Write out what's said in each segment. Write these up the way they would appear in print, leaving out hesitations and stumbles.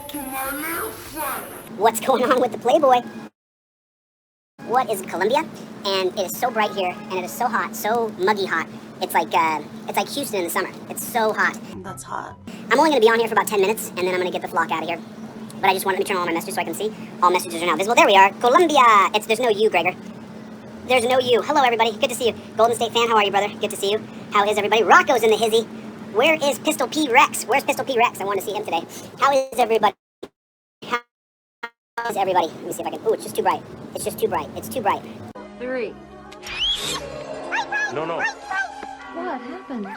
to my little friend. What's going on with the Playboy? What is Colombia? And it is so bright here, and it is so hot, so muggy hot. It's like Houston in the summer. It's so hot. That's hot. I'm only gonna be on here for about 10 minutes, and then I'm gonna get the flock out of here. But I just wanted to turn on all my messages so I can see. All messages are now visible. There we are. Colombia. There's no you, Gregor. There's no you. Hello, everybody. Good to see you. Golden State fan, how are you, brother? Good to see you. How is everybody? Rocco's in the hizzy. Where is Pistol P Rex? Where's Pistol P Rex? I want to see him today. How is everybody? How is everybody? Let me see if I can. Ooh, it's just too bright. It's just too bright. It's too bright. 3. No. What happened?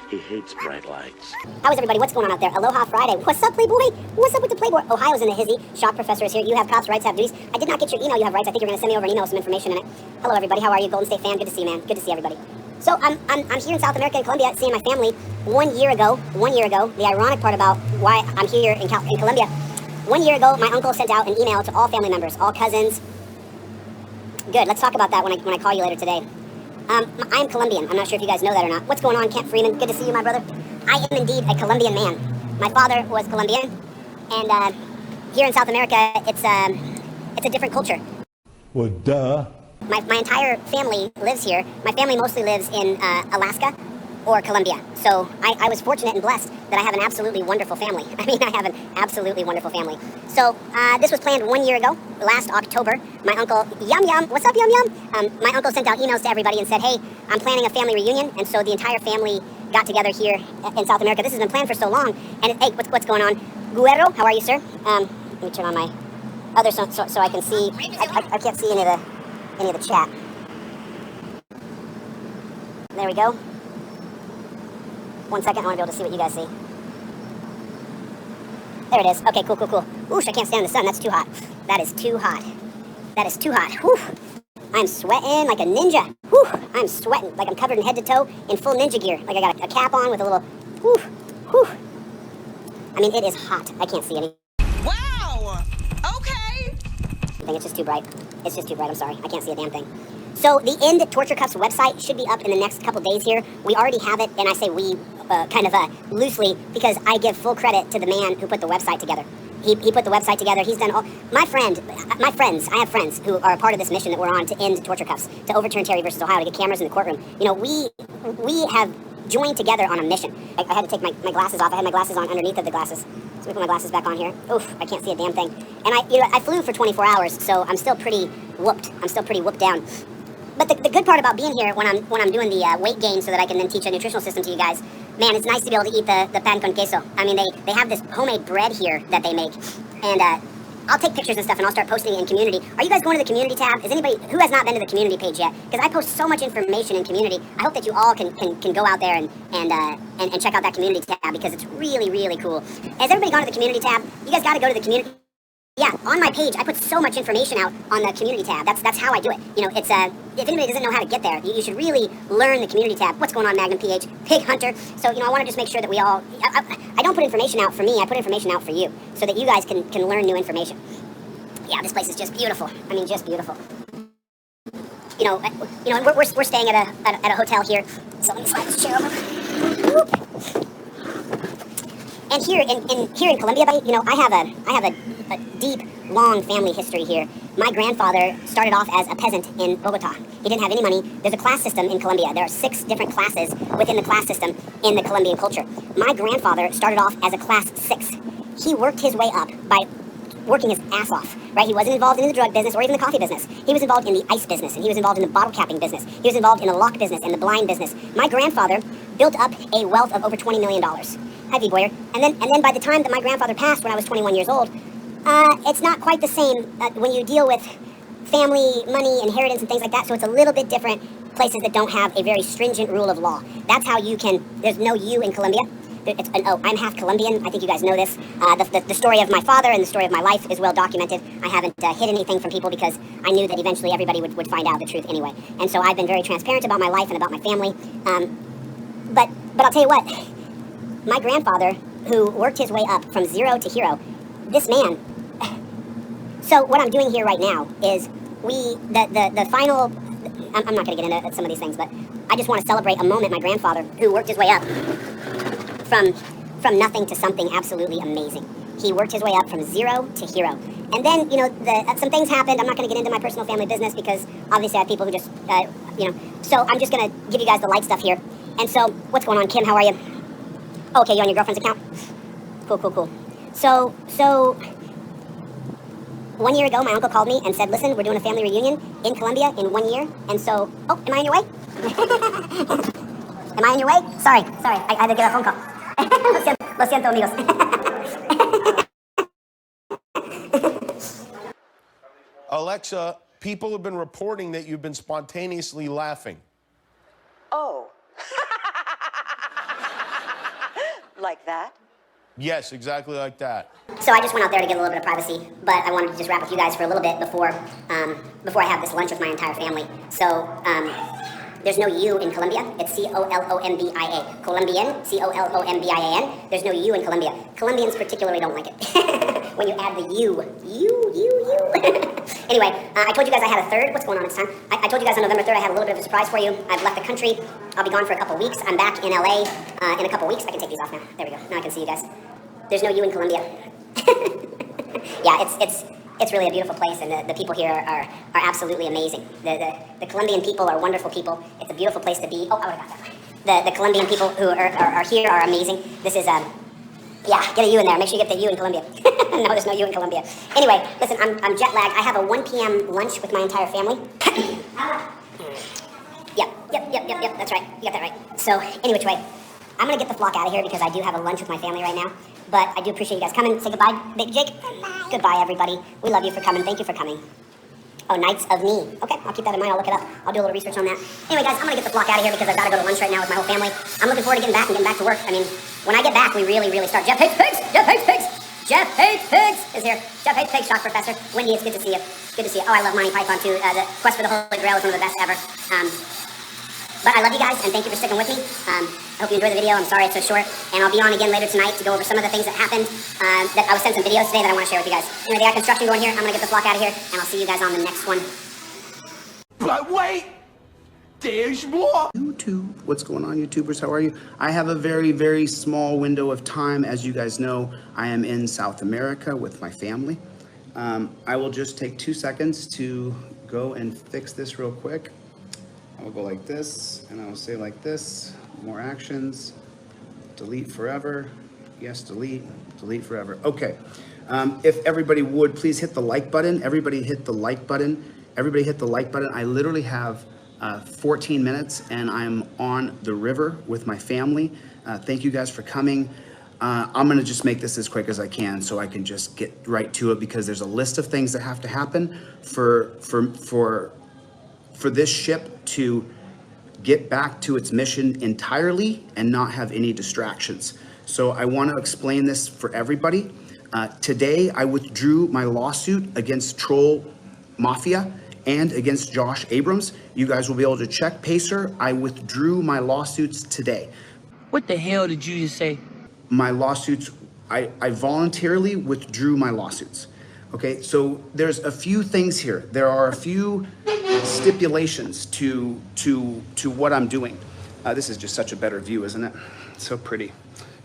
He hates bright lights. How is everybody? What's going on out there? Aloha Friday. What's up, Playboy? What's up with the Playboy? Ohio's in the hizzy. Shock Professor is here. You have cops, rights, have duties. I did not get your email. You have rights. I think you're going to send me over an email with some information in it. Hello, everybody. How are you? Golden State fan. Good to see you, man. Good to see everybody. So I'm here in South America in Colombia seeing my family 1 year ago. 1 year ago. The ironic part about why I'm here in Colombia. 1 year ago, my uncle sent out an email to all family members, all cousins. Good. Let's talk about that when I call you later today. I'm Colombian. I'm not sure if you guys know that or not. What's going on, Kent Freeman? Good to see you, my brother. I am indeed a Colombian man. My father was Colombian, and here in South America, it's a different culture. Well, duh. My entire family lives here. My family mostly lives in Alaska or Colombia. So I was fortunate and blessed that I have an absolutely wonderful family. I mean, I have an absolutely wonderful family. So this was planned 1 year ago, last October. My uncle, Yum Yum, what's up, Yum Yum? My uncle sent out emails to everybody and said, hey, I'm planning a family reunion. And so the entire family got together here in South America. This has been planned for so long. And hey, what's going on? Guerrero, how are you, sir? Let me turn on my other so I can see. I can't see any of the chat. There we go. 1 second, I want to be able to see what you guys see. There it is. Okay, cool. Oosh, I can't stand the sun. That's too hot. That is too hot. That is too hot. Whew. I'm sweating like a ninja. Whew. I'm sweating like I'm covered in head to toe in full ninja gear. Like I got a cap on with a little, whew. I mean, it is hot. I can't see any. Wow! Okay! I think it's just too bright. It's just too bright. I'm sorry. I can't see a damn thing. So the End Torture Cuffs website should be up in the next couple days here. We already have it, and I say we kind of loosely because I give full credit to the man who put the website together. He put the website together. He's done all... My friends, I have friends who are a part of this mission that we're on to end torture cuffs, to overturn Terry versus Ohio, to get cameras in the courtroom. You know, we have joined together on a mission. I had to take my glasses off. I had my glasses on underneath of the glasses. So we put my glasses back on here. Oof, I can't see a damn thing. And I flew for 24 hours, so I'm still pretty whooped. I'm still pretty whooped down. But the good part about being here when I'm doing the weight gain so that I can then teach a nutritional system to you guys, man, it's nice to be able to eat the pan con queso. I mean, they have this homemade bread here that they make, and I'll take pictures and stuff and I'll start posting it in community. Are you guys going to the community tab? Is anybody who has not been to the community page yet? Because I post so much information in community. I hope that you all can go out there and check out that community tab because it's really, really cool. Has everybody gone to the community tab? You guys got to go to the community. Yeah, on my page, I put so much information out on the community tab. That's how I do it. You know, it's if anybody doesn't know how to get there, you should really learn the community tab. What's going on, Magnum PH? Pig Hunter. So, you know, I want to just make sure that we all... I don't put information out for me. I put information out for you so that you guys can learn new information. Yeah, this place is just beautiful. I mean, just beautiful. You know, we're staying at a hotel here. So let me slide this chair over. Whoop. And here in Colombia, you know, I have a deep, long family history here. My grandfather started off as a peasant in Bogota. He didn't have any money. There's a class system in Colombia. There are 6 different classes within the class system in the Colombian culture. My grandfather started off as a class 6. He worked his way up by working his ass off, right? He wasn't involved in the drug business or even the coffee business. He was involved in the ice business, and he was involved in the bottle capping business. He was involved in the lock business and the blind business. My grandfather built up a wealth of over $20 million. Hi, V-Boyer. And then by the time that my grandfather passed when I was 21 years old, it's not quite the same when you deal with family, money, inheritance, and things like that, so it's a little bit different places that don't have a very stringent rule of law. That's how you can... There's no you in Colombia. I'm half Colombian. I think you guys know this. The story of my father and the story of my life is well documented. I haven't hid anything from people because I knew that eventually everybody would find out the truth anyway. And so I've been very transparent about my life and about my family. But I'll tell you what, my grandfather, who worked his way up from zero to hero, this man... So what I'm doing here right now is the final... I'm not going to get into some of these things, but I just want to celebrate a moment my grandfather, who worked his way up from nothing to something absolutely amazing. He worked his way up from 0 to hero. And then, some things happened. I'm not going to get into my personal family business because obviously I have people who just, So I'm just going to give you guys the light stuff here. And so, what's going on, Kim? How are you? Oh, okay, you on your girlfriend's account? Cool. So 1 year ago, my uncle called me and said, listen, we're doing a family reunion in Colombia in 1 year. And so, am I in your way? Am I in your way? Sorry, I had to get a phone call. Lo siento, amigos. Alexa, people have been reporting that you've been spontaneously laughing. Oh. Like that? Yes, exactly like that. So I just went out there to get a little bit of privacy, but I wanted to just wrap with you guys for a little bit before I have this lunch with my entire family. So there's no U in Colombia. It's Colombia. Colombian, Colombia. There's no U in Colombia. Colombians particularly don't like it when you add the U. Anyway, I told you guys I had a third. What's going on this time? I told you guys on November 3rd I had a little bit of a surprise for you. I've left the country. I'll be gone for a couple weeks. I'm back in LA in a couple weeks. I can take these off now. There we go. Now I can see you guys. There's no U in Colombia. Yeah, it's really a beautiful place, and the people here are absolutely amazing. The Colombian people are wonderful people. It's a beautiful place to be. Oh, I would have got that. The Colombian people who are here are amazing. This is yeah, get a U in there. Make sure you get the U in Colombia. No, there's no U in Colombia. Anyway, listen, I'm jet lagged. I have a 1 p.m. lunch with my entire family. Yep, that's right. You got that right. So, any which way, I'm going to get the flock out of here because I do have a lunch with my family right now. But I do appreciate you guys coming. Say goodbye, Big Jake. Goodbye, everybody. We love you for coming. Thank you for coming. Oh, Knights of Me. Okay, I'll keep that in mind. I'll look it up. I'll do a little research on that. Anyway, guys, I'm going to get the flock out of here because I've got to go to lunch right now with my whole family. I'm looking forward to getting back to work. I mean, when I get back, we really start. Jeff hates pigs! Jeff hates pigs! Jeff hates pigs is here. Jeff hates pigs, shock professor. Wendy, it's good to see you. Good to see you. Oh, I love Monty Python too. The Quest for the Holy Grail is one of the best ever. But I love you guys, and thank you for sticking with me. I hope you enjoyed the video. I'm sorry it's so short. And I'll be on again later tonight to go over some of the things that happened. That I was sent some videos today that I want to share with you guys. Anyway, they got construction going here. I'm going to get the flock out of here, and I'll see you guys on the next one. But wait! There's more! YouTube. What's going on, YouTubers? How are you? I have a very small window of time. As you guys know, I am in South America with my family. I will just take 2 seconds to go and fix this real quick. I'll go like this, and I'll say like this, more actions, delete forever, yes, delete forever. Okay, if everybody would, please hit the like button. Everybody hit the like button. Everybody hit the like button. I literally have 14 minutes, and I'm on the river with my family. Thank you guys for coming. I'm gonna just make this as quick as I can so I can just get right to it because there's a list of things that have to happen for this ship to get back to its mission entirely and not have any distractions. So I want to explain this for everybody. Today, I withdrew my lawsuit against Troll Mafia and against Josh Abrams. You guys will be able to check Pacer. I withdrew my lawsuits today. What the hell did you just say? My lawsuits, I voluntarily withdrew my lawsuits. Okay, so there's a few things here. There are a few stipulations to what I'm doing. This is just such a better view, isn't it? It's so pretty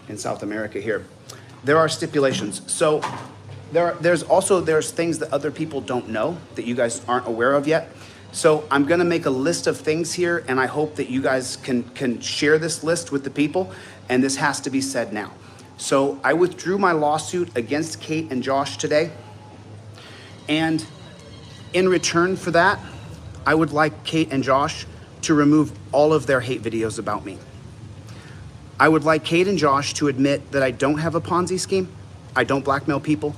in South America here. There are stipulations. So there's things that other people don't know that you guys aren't aware of yet. So I'm gonna make a list of things here, and I hope that you guys can share this list with the people, and this has to be said now. So I withdrew my lawsuit against Kate and Josh today. And in return for that, I would like Kate and Josh to remove all of their hate videos about me. I would like Kate and Josh to admit that I don't have a Ponzi scheme. I don't blackmail people.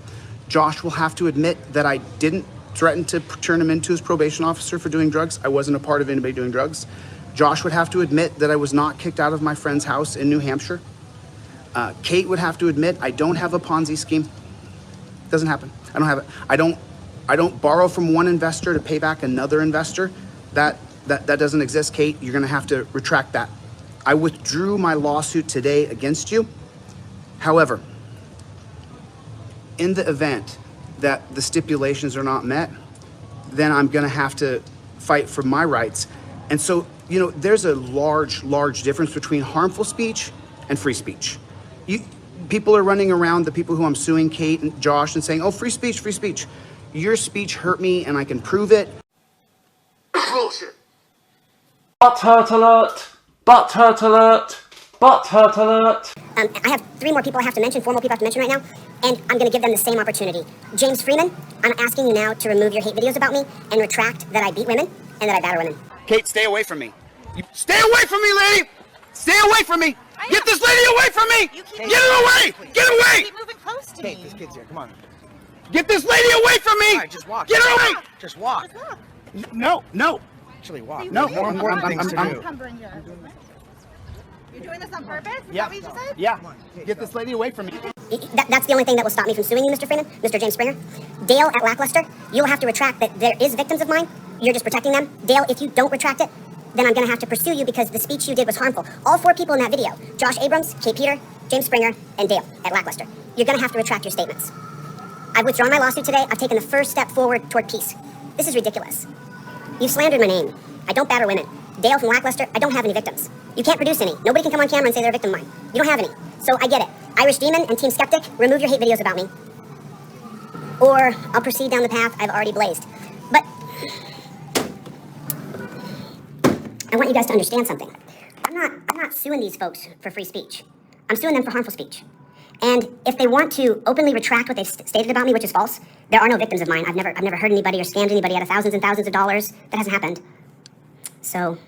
Josh will have to admit that I didn't threaten to turn him into his probation officer for doing drugs. I wasn't a part of anybody doing drugs. Josh would have to admit that I was not kicked out of my friend's house in New Hampshire. Kate would have to admit I don't have a Ponzi scheme. Doesn't happen. I don't have it. I don't borrow from one investor to pay back another investor. That doesn't exist, Kate. You're gonna have to retract that. I withdrew my lawsuit today against you. However, in the event that the stipulations are not met, then I'm gonna have to fight for my rights. And so, there's a large difference between harmful speech and free speech. people are running around, the people who I'm suing, Kate and Josh, and saying, oh, free speech, free speech. Your speech hurt me and I can prove it. Bullshit. Butt hurt alert! Butt hurt alert! Butt hurt alert! I have 3 more people I have to mention, 4 more people I have to mention right now, and I'm going to give them the same opportunity. James Freeman, I'm asking you now to remove your hate videos about me and retract that I beat women and that I batter women. Kate, stay away from me. Stay away from me, lady! Stay away from me! Get this lady away from me! Get her away! Get away! Keep moving close to Kate, me. this kid's here. Come on. Get this lady away from me! All right, just walk. Get her away! Just walk. No, no. Actually, walk. No, More important things to do. You're doing this on purpose? Is Yeah. that what you just said? Yeah. Get this lady away from me. That's the only thing that will stop me from suing you, Mr. Freeman, Mr. James Springer. Dale at Lackluster, you'll have to retract that there is victims of mine. You're just protecting them. Dale, if you don't retract it, then I'm going to have to pursue you because the speech you did was harmful. All 4 people in that video, Josh Abrams, Kate Peter, James Springer, and Dale at Lackluster, you're going to have to retract your statements. I've withdrawn my lawsuit today. I've taken the first step forward toward peace. This is ridiculous. You've slandered my name. I don't batter women. Dale from Lackluster, I don't have any victims. You can't produce any. Nobody can come on camera and say they're a victim of mine. You don't have any. So I get it. Irish Demon and Team Skeptic, remove your hate videos about me. Or I'll proceed down the path I've already blazed. But I want you guys to understand something. I'm not suing these folks for free speech. I'm suing them for harmful speech. And if they want to openly retract what they've stated about me, which is false, there are no victims of mine. I've never hurt anybody or scammed anybody out of thousands and thousands of dollars. That hasn't happened. So,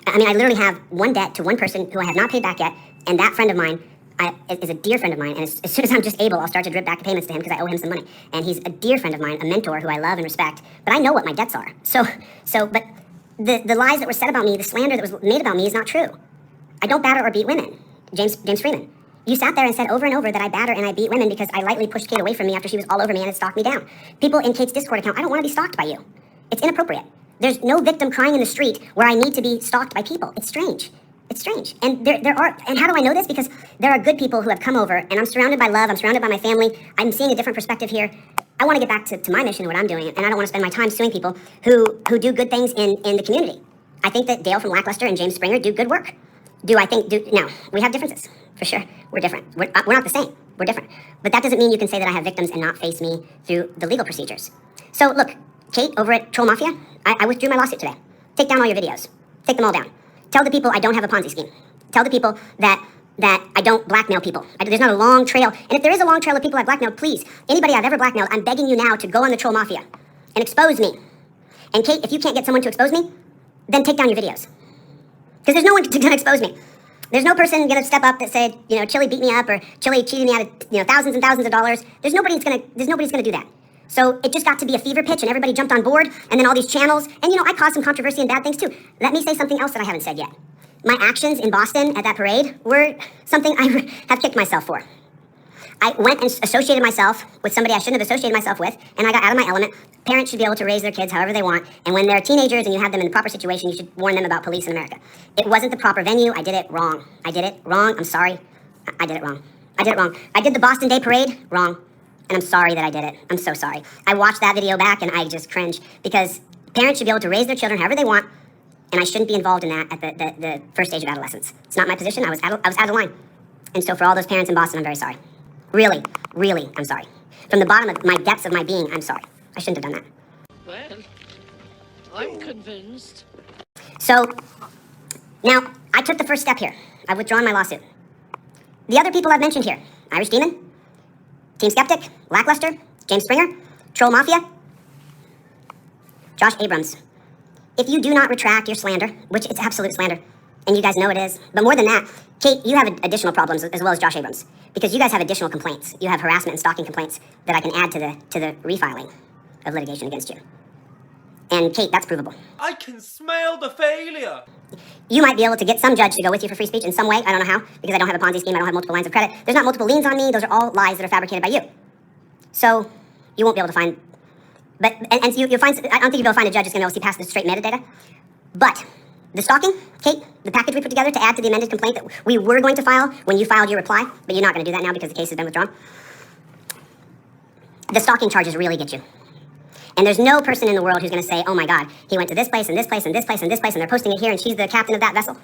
I mean, I literally have one debt to one person who I have not paid back yet, and that friend of mine is a dear friend of mine, and as soon as I'm just able, I'll start to drip back the payments to him because I owe him some money. And he's a dear friend of mine, a mentor who I love and respect, but I know what my debts are. But the lies that were said about me, the slander that was made about me is not true. I don't batter or beat women, James Freeman. You sat there and said over and over that I batter and I beat women because I lightly pushed Kate away from me after she was all over me and had stalked me down. People in Kate's Discord account, I don't want to be stalked by you. It's inappropriate. There's no victim crying in the street where I need to be stalked by people. It's strange. It's strange. And there are, and how do I know this? Because there are good people who have come over, and I'm surrounded by love, I'm surrounded by my family, I'm seeing a different perspective here. I want to get back to my mission, what I'm doing, and I don't want to spend my time suing people who do good things in the community. I think that Dale from Lackluster and James Springer do good work. No, we have differences, for sure. We're different. We're not the same. We're different. But that doesn't mean you can say that I have victims and not face me through the legal procedures. So look, Kate over at Troll Mafia, I withdrew my lawsuit today. Take down all your videos. Take them all down. Tell the people I don't have a Ponzi scheme. Tell the people that I don't blackmail people. There's not a long trail. And if there is a long trail of people I've blackmailed, please, anybody I've ever blackmailed, I'm begging you now to go on the Troll Mafia and expose me. And Kate, if you can't get someone to expose me, then take down your videos. Because there's no one to expose me. There's no person going to step up that said, Chili beat me up or Chili cheated me out of, thousands and thousands of dollars. There's nobody's going to do that. So it just got to be a fever pitch and everybody jumped on board and then all these channels. And I caused some controversy and bad things too. Let me say something else that I haven't said yet. My actions in Boston at that parade were something I have kicked myself for. I went and associated myself with somebody I shouldn't have associated myself with, and I got out of my element. Parents should be able to raise their kids however they want, and when they're teenagers and you have them in the proper situation, you should warn them about police in America. It wasn't the proper venue. I did it wrong. I'm sorry. I did it wrong. I did the Boston Day Parade wrong, and I'm sorry that I did it. I'm so sorry. I watched that video back, and I just cringe, because parents should be able to raise their children however they want, and I shouldn't be involved in that at the first stage of adolescence. It's not my position. I was out of the line. And so for all those parents in Boston, I'm very sorry. Really, really, I'm sorry. From the bottom of my depths of my being, I'm sorry. I shouldn't have done that. Well, I'm convinced. So, now, I took the first step here. I've withdrawn my lawsuit. The other people I've mentioned here, Irish Demon, Team Skeptic, Lackluster, James Springer, Troll Mafia, Josh Abrams. If you do not retract your slander, which it's absolute slander, and you guys know it is, but more than that, Kate, you have additional problems as well as Josh Abrams, because you guys have additional complaints. You have harassment and stalking complaints that I can add to the refiling of litigation against you. And Kate, that's provable. I can smell the failure. You might be able to get some judge to go with you for free speech in some way. I don't know how, because I don't have a Ponzi scheme. I don't have multiple lines of credit. There's not multiple liens on me. Those are all lies that are fabricated by you. So you won't be able to find. But and you'll find. I don't think you'll be able to find a judge who's going to see past the straight metadata. But the stalking, Kate, the package we put together to add to the amended complaint that we were going to file when you filed your reply, but you're not going to do that now because the case has been withdrawn. The stalking charges really get you. And there's no person in the world who's going to say, oh my God, he went to this place and this place and this place and this place and they're posting it here and she's the captain of that vessel.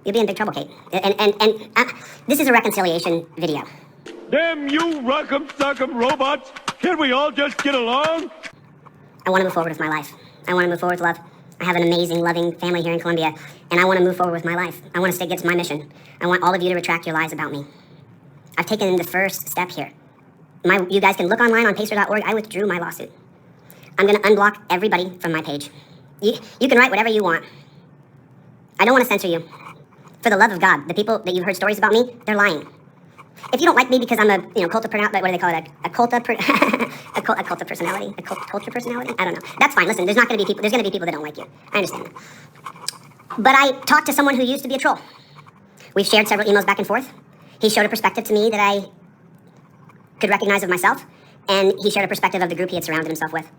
You'll be in big trouble, Kate. This is a reconciliation video. Damn you, rock'em sock'em robots! Can we all just get along? I want to move forward with my life. I want to move forward with love. I have an amazing, loving family here in Colombia, and I want to move forward with my life. I want to get to my mission. I want all of you to retract your lies about me. I've taken the first step here. You guys can look online on pacer.org. I withdrew my lawsuit. I'm going to unblock everybody from my page. You can write whatever you want. I don't want to censor you. For the love of God, the people that you've heard stories about me, they're lying. If you don't like me because I'm a cult of personality, what do they call it? A cult of personality? A culture personality? I don't know. That's fine. Listen, there's going to be people that don't like you. I understand that. But I talked to someone who used to be a troll. We've shared several emails back and forth. He showed a perspective to me that I could recognize of myself, and he shared a perspective of the group he had surrounded himself with.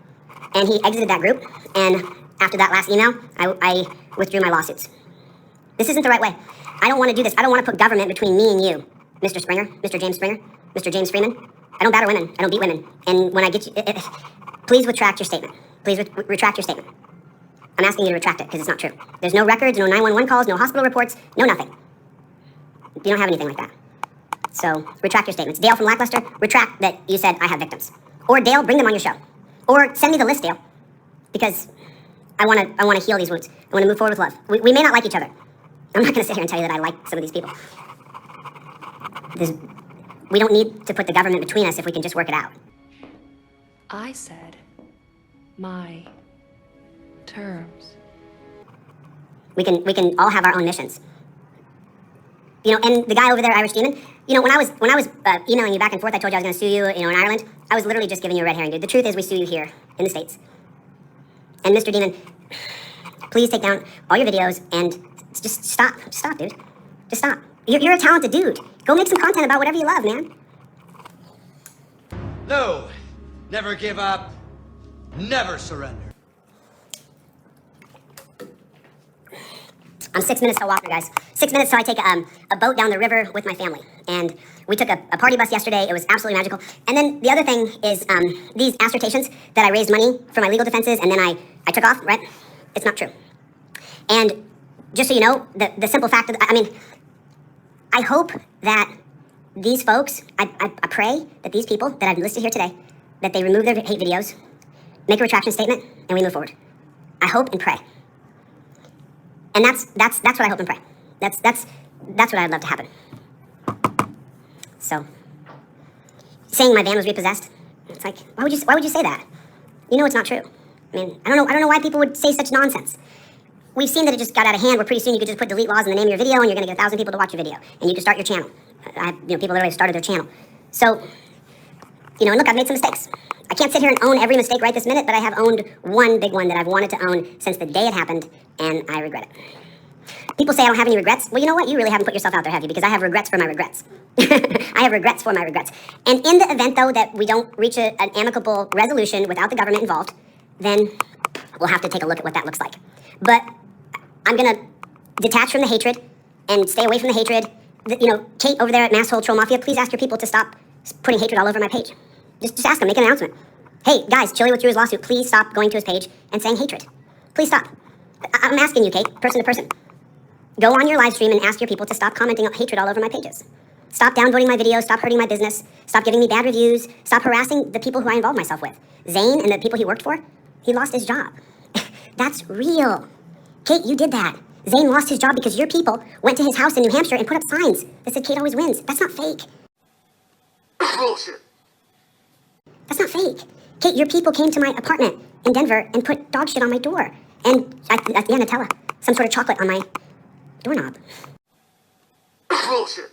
And he exited that group, and after that last email, I withdrew my lawsuits. This isn't the right way. I don't want to do this. I don't want to put government between me and you. Mr. Springer, Mr. James Springer, Mr. James Freeman. I don't batter women. I don't beat women. And when I get you, please retract your statement. Please retract your statement. I'm asking you to retract it because it's not true. There's no records, no 911 calls, no hospital reports, no nothing. You don't have anything like that. So retract your statements. Dale from Lackluster, retract that you said I have victims. Or Dale, bring them on your show. Or send me the list, Dale, because I want to heal these wounds. I want to move forward with love. We may not like each other. I'm not going to sit here and tell you that I like some of these people. We don't need to put the government between us if we can just work it out. I said my terms. We can all have our own missions. You know, and the guy over there, Irish Demon, you know, when I was emailing you back and forth, I told you I was going to sue you, in Ireland. I was literally just giving you a red herring, dude. The truth is we sue you here in the States. And Mr. Demon, please take down all your videos and just stop. Just stop, dude. Just stop. You're a talented dude. Go make some content about whatever you love, man. No, never give up, never surrender. I'm 6 minutes till Walker, guys. 6 minutes till I take a boat down the river with my family. And we took a party bus yesterday. It was absolutely magical. And then the other thing is these assertions that I raised money for my legal defenses and then I took off, right? It's not true. And just so you know, the simple fact of, I hope that these folks, I pray that these people that I've listed here today, that they remove their hate videos, make a retraction statement, and we move forward. I hope and pray. And that's what I hope and pray. That's what I'd love to happen. So, saying my van was repossessed, it's like, why would you say that? You know it's not true. I don't know why people would say such nonsense. We've seen that it just got out of hand where pretty soon you could just put delete laws in the name of your video and you're going to get 1,000 people to watch your video. And you can start your channel. People literally started their channel. So, and look, I've made some mistakes. I can't sit here and own every mistake right this minute, but I have owned one big one that I've wanted to own since the day it happened, and I regret it. People say I don't have any regrets. Well, you know what? You really haven't put yourself out there, have you? Because I have regrets for my regrets. I have regrets for my regrets. And in the event, though, that we don't reach an amicable resolution without the government involved, then we'll have to take a look at what that looks like. But I'm going to detach from the hatred and stay away from the hatred. Kate over there at Masshole Troll Mafia, please ask your people to stop putting hatred all over my page. Just ask him, make an announcement. Hey, guys, Chili withdrew his lawsuit. Please stop going to his page and saying hatred. Please stop. I'm asking you, Kate, person to person. Go on your live stream and ask your people to stop commenting hatred all over my pages. Stop downvoting my videos. Stop hurting my business. Stop giving me bad reviews. Stop harassing the people who I involved myself with. Zane and the people he worked for, he lost his job. That's real. Kate, you did that. Zane lost his job because your people went to his house in New Hampshire and put up signs that said Kate always wins. That's not fake. Bullshit. That's not fake. Kate, your people came to my apartment in Denver and put dog shit on my door. And, Nutella, some sort of chocolate on my doorknob. Bullshit.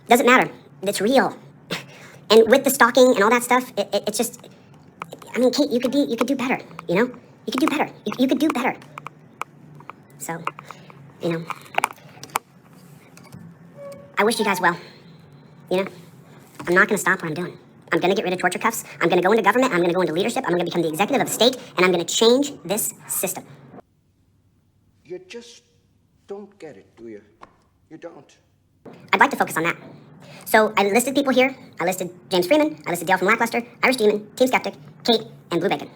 Doesn't matter. It's real. And with the stalking and all that stuff, it's just, Kate, you could do better, You could do better. You could do better. So, I wish you guys well. I'm not going to stop what I'm doing. I'm going to get rid of torture cuffs. I'm going to go into government. I'm going to go into leadership. I'm going to become the executive of the state, and I'm going to change this system. You just don't get it, do you? You don't. I'd like to focus on that. So I listed people here. I listed James Freeman. I listed Dale from Lackluster, Irish Demon, Team Skeptic, Kate, and Blue Bacon.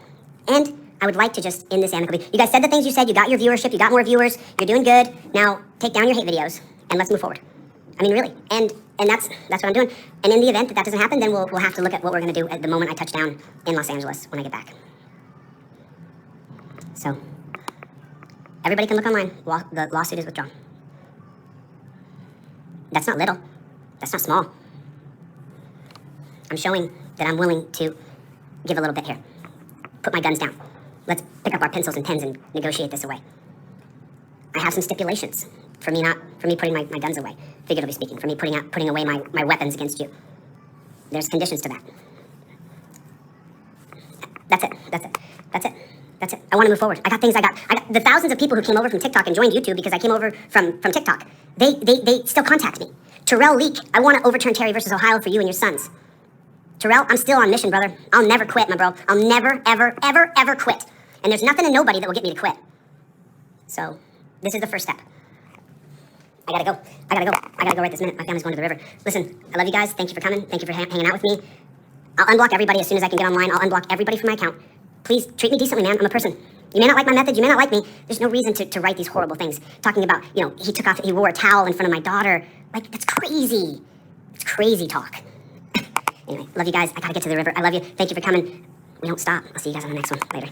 And I would like to just end this amicably. You guys said the things you said. You got your viewership. You got more viewers. You're doing good. Now take down your hate videos and let's move forward. I mean, really. And that's what I'm doing. And in the event that that doesn't happen, then we'll have to look at what we're going to do at the moment I touch down in Los Angeles when I get back. So everybody can look online. The lawsuit is withdrawn. That's not little. That's not small. I'm showing that I'm willing to give a little bit here. Put my guns down. Let's pick up our pencils and pens and negotiate this away. I have some stipulations for me putting my guns away, figuratively speaking, for me putting away my weapons against you. There's conditions to that. That's it. I want to move forward. I got the thousands of people who came over from TikTok and joined YouTube because I came over from TikTok. They still contact me. Terrell Leak, I want to overturn Terry versus Ohio for you and your sons. Terrell, I'm still on mission, brother. I'll never quit, my bro. I'll never, ever, ever, ever quit. And there's nothing and nobody that will get me to quit. So, this is the first step. I gotta go. I gotta go right this minute. My family's going to the river. Listen, I love you guys. Thank you for coming. Thank you for hanging out with me. I'll unblock everybody as soon as I can get online. I'll unblock everybody from my account. Please, treat me decently, man. I'm a person. You may not like my methods. You may not like me. There's no reason to write these horrible things. Talking about, he wore a towel in front of my daughter. Like, that's crazy. It's crazy talk. Anyway, love you guys. I gotta get to the river. I love you. Thank you for coming. We don't stop. I'll see you guys on the next one. Later.